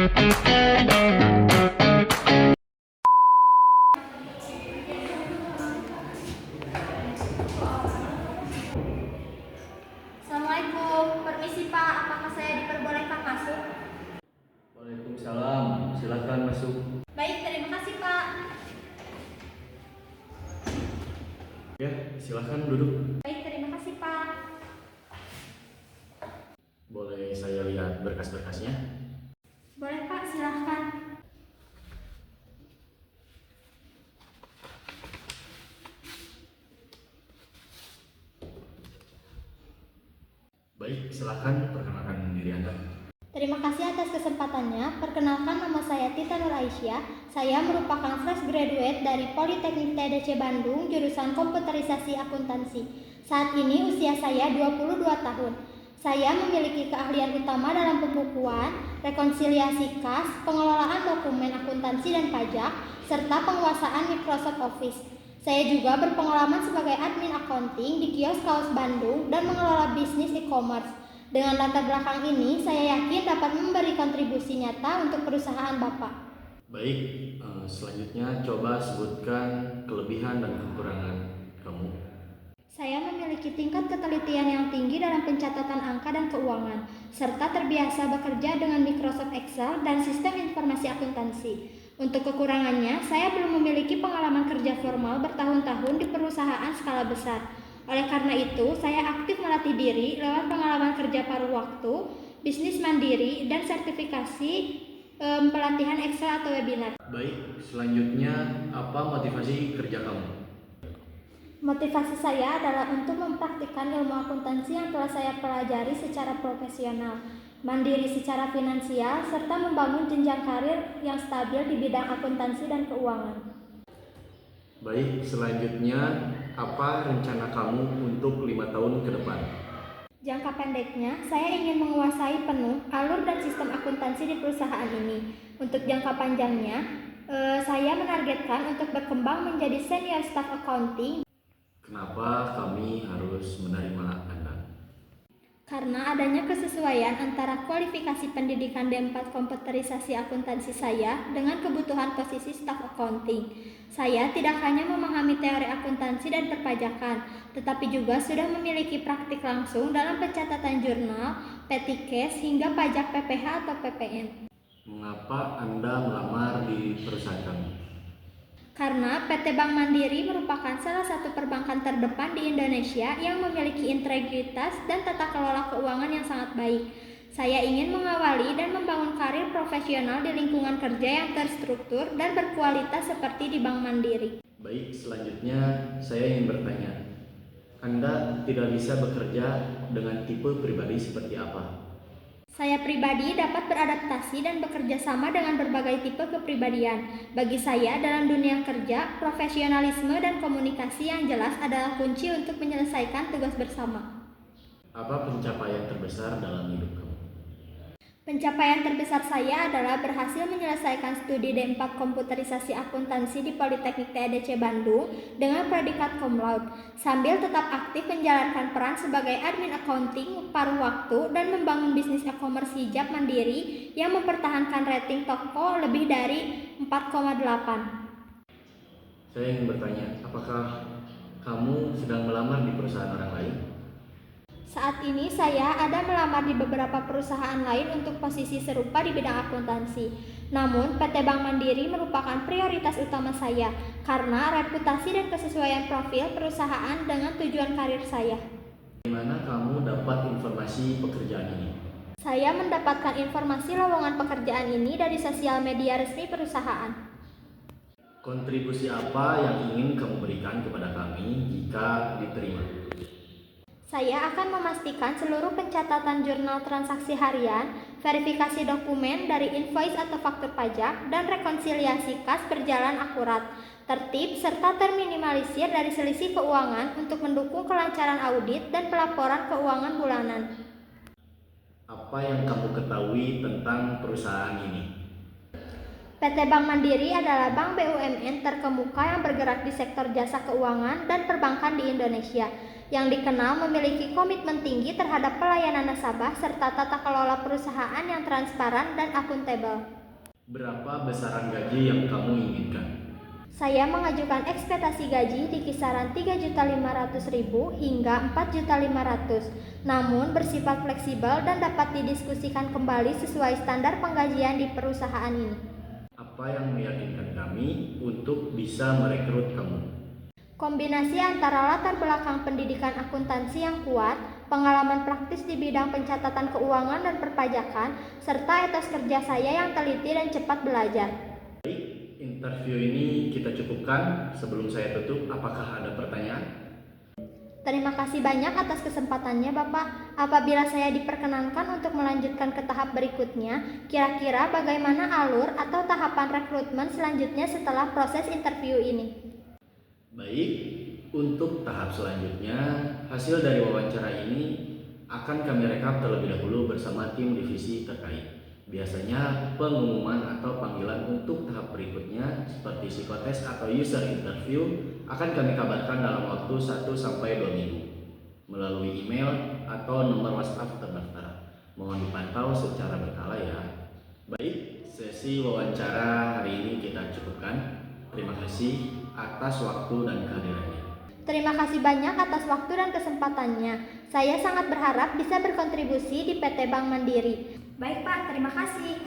Assalamualaikum, permisi Pak, apakah saya diperbolehkan masuk? Waalaikumsalam, silakan masuk. Baik, terima kasih Pak. Ya, silakan duduk. Baik, terima kasih Pak. Boleh saya lihat berkas-berkasnya? Boleh Pak, silahkan. Baik, silakan perkenalkan diri Anda. Terima kasih atas kesempatannya. Perkenalkan, nama saya Tita Nur Aisyah. Saya merupakan fresh graduate dari Politeknik TDC Bandung, jurusan Komputerisasi Akuntansi. Saat ini usia saya 22 tahun. Saya memiliki keahlian utama dalam pembukuan, rekonsiliasi kas, pengelolaan dokumen akuntansi dan pajak, serta penguasaan Microsoft Office. Saya juga berpengalaman sebagai admin accounting di kios kaos Bandung dan mengelola bisnis e-commerce. Dengan latar belakang ini, saya yakin dapat memberi kontribusi nyata untuk perusahaan Bapak. Baik, selanjutnya coba sebutkan kelebihan dan kekurangan kamu. Saya memiliki tingkat ketelitian yang tinggi dalam pencatatan angka dan keuangan, serta terbiasa bekerja dengan Microsoft Excel dan sistem informasi akuntansi. Untuk kekurangannya, saya belum memiliki pengalaman kerja formal bertahun-tahun di perusahaan skala besar. Oleh karena itu, saya aktif melatih diri lewat pengalaman kerja paruh waktu, bisnis mandiri, dan sertifikasi pelatihan Excel atau webinar. Baik, selanjutnya apa motivasi kerja kamu? Motivasi saya adalah untuk mempraktikkan ilmu akuntansi yang telah saya pelajari secara profesional, mandiri secara finansial, serta membangun jenjang karir yang stabil di bidang akuntansi dan keuangan. Baik, selanjutnya apa rencana kamu untuk 5 tahun ke depan? Jangka pendeknya, saya ingin menguasai penuh alur dan sistem akuntansi di perusahaan ini. Untuk jangka panjangnya, saya menargetkan untuk berkembang menjadi senior staff accounting. Kenapa kami harus menerima Anda? Karena adanya kesesuaian antara kualifikasi pendidikan D4 komputerisasi akuntansi saya dengan kebutuhan posisi staf accounting. Saya tidak hanya memahami teori akuntansi dan perpajakan, tetapi juga sudah memiliki praktik langsung dalam pencatatan jurnal, petty cash, hingga pajak PPh atau PPN. Mengapa Anda melamar di perusahaan kami? Karena PT Bank Mandiri merupakan salah satu perbankan terdepan di Indonesia yang memiliki integritas dan tata kelola keuangan yang sangat baik. Saya ingin mengawali dan membangun karir profesional di lingkungan kerja yang terstruktur dan berkualitas seperti di Bank Mandiri. Baik, selanjutnya saya ingin bertanya. Anda tidak bisa bekerja dengan tipe pribadi seperti apa? Saya pribadi dapat beradaptasi dan bekerja sama dengan berbagai tipe kepribadian. Bagi saya, dalam dunia kerja, profesionalisme dan komunikasi yang jelas adalah kunci untuk menyelesaikan tugas bersama. Apa pencapaian terbesar dalam hidup kamu? Pencapaian terbesar saya adalah berhasil menyelesaikan studi D4 komputerisasi akuntansi di Politeknik TDC Bandung dengan predikat cum laude, sambil tetap aktif menjalankan peran sebagai admin accounting paruh waktu dan membangun bisnis e-commerce hijab mandiri yang mempertahankan rating toko lebih dari 4,8. Saya ingin bertanya, apakah kamu sedang melamar di perusahaan orang lain? Saat ini saya ada melamar di beberapa perusahaan lain untuk posisi serupa di bidang akuntansi. Namun, PT Bank Mandiri merupakan prioritas utama saya karena reputasi dan kesesuaian profil perusahaan dengan tujuan karir saya. Di mana kamu dapat informasi pekerjaan ini? Saya mendapatkan informasi lowongan pekerjaan ini dari sosial media resmi perusahaan. Kontribusi apa yang ingin kamu berikan kepada kami jika diterima? Saya akan memastikan seluruh pencatatan jurnal transaksi harian, verifikasi dokumen dari invoice atau faktur pajak, dan rekonsiliasi kas berjalan akurat, tertib, serta terminimalisir dari selisih keuangan untuk mendukung kelancaran audit dan pelaporan keuangan bulanan. Apa yang kamu ketahui tentang perusahaan ini? PT PT Bank Mandiri adalah bank BUMN terkemuka yang bergerak di sektor jasa keuangan dan perbankan di Indonesia, yang dikenal memiliki komitmen tinggi terhadap pelayanan nasabah serta tata kelola perusahaan yang transparan dan akuntabel. Berapa besaran gaji yang kamu inginkan? Saya mengajukan ekspektasi gaji di kisaran 3.500.000 hingga 4.500.000, namun bersifat fleksibel dan dapat didiskusikan kembali sesuai standar penggajian di perusahaan ini. Apa yang meyakinkan kami untuk bisa merekrut kamu? Kombinasi antara latar belakang pendidikan akuntansi yang kuat, pengalaman praktis di bidang pencatatan keuangan dan perpajakan, serta etos kerja saya yang teliti dan cepat belajar. Baik, interview ini kita cukupkan. Sebelum saya tutup, apakah ada pertanyaan? Terima kasih banyak atas kesempatannya, Bapak. Apabila saya diperkenankan untuk melanjutkan ke tahap berikutnya, kira-kira bagaimana alur atau tahapan rekrutmen selanjutnya setelah proses interview ini? Baik, untuk tahap selanjutnya, hasil dari wawancara ini akan kami rekap terlebih dahulu bersama tim divisi terkait. Biasanya pengumuman atau panggilan untuk tahap berikutnya seperti psikotes atau user interview akan kami kabarkan dalam waktu 1-2 minggu melalui email atau nomor WhatsApp terdaftar. Mohon dipantau secara berkala ya. Baik, sesi wawancara hari ini kita cukupkan. Terima kasih atas waktu dan kehadirannya. Terima kasih banyak atas waktu dan kesempatannya. Saya sangat berharap bisa berkontribusi di PT Bank Mandiri. Baik Pak, terima kasih.